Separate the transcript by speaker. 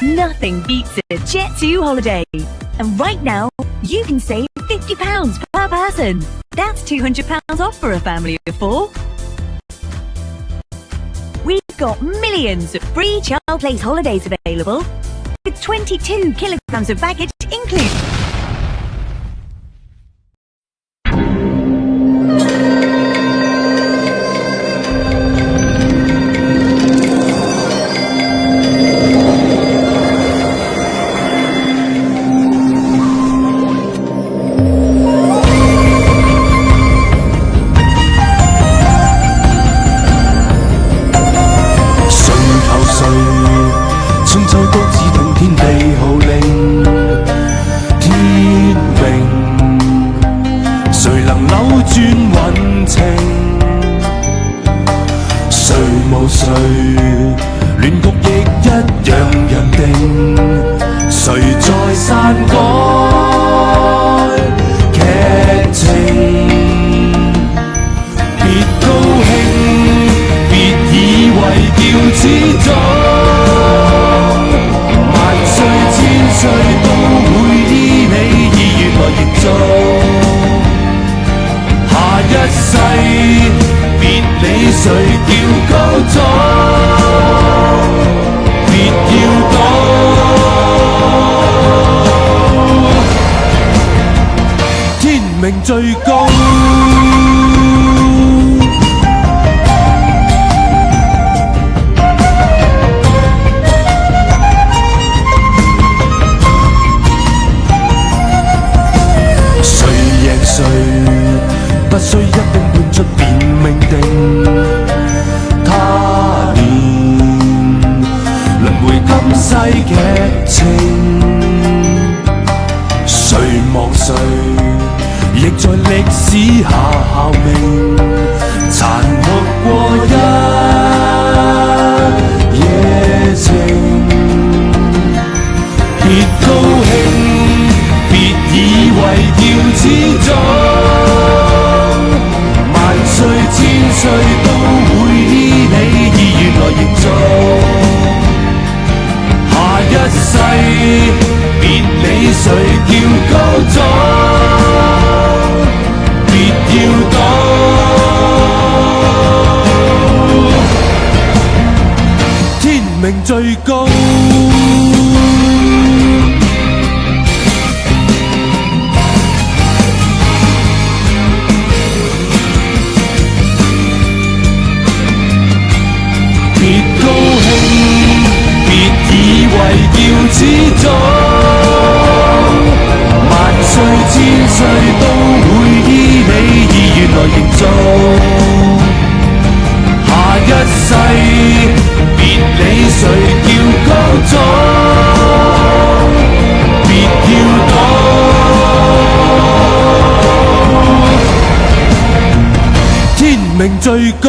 Speaker 1: Nothing beats a Jet2 holiday. And right now, you can save £50 per person. That's £200 off for a family of 4. We've got millions of free child place holidays available, with 22 kilograms of baggage included.
Speaker 2: 春秋都只懂天地號令，天命，誰能扭轉運程？誰無誰，亂局亦一樣人定，誰在篡改劇情？別高興，別以為調子壯。誰都會依你意願來營造，下一世別理誰叫高壯，別要賭，天命最高。不需一定判出便命定，他年輪迴今世劇情，誰忘誰，亦在歷史下效命，殘酷過一夜情，別高興，別以為調子壯。萬歲千歲都會依你意願來營造，下一世別理誰叫高壯，別要賭，天命最高。調子壯，萬歲千歲都會依你意願來營造，下一世別理誰叫高壯，別要賭，天命最高。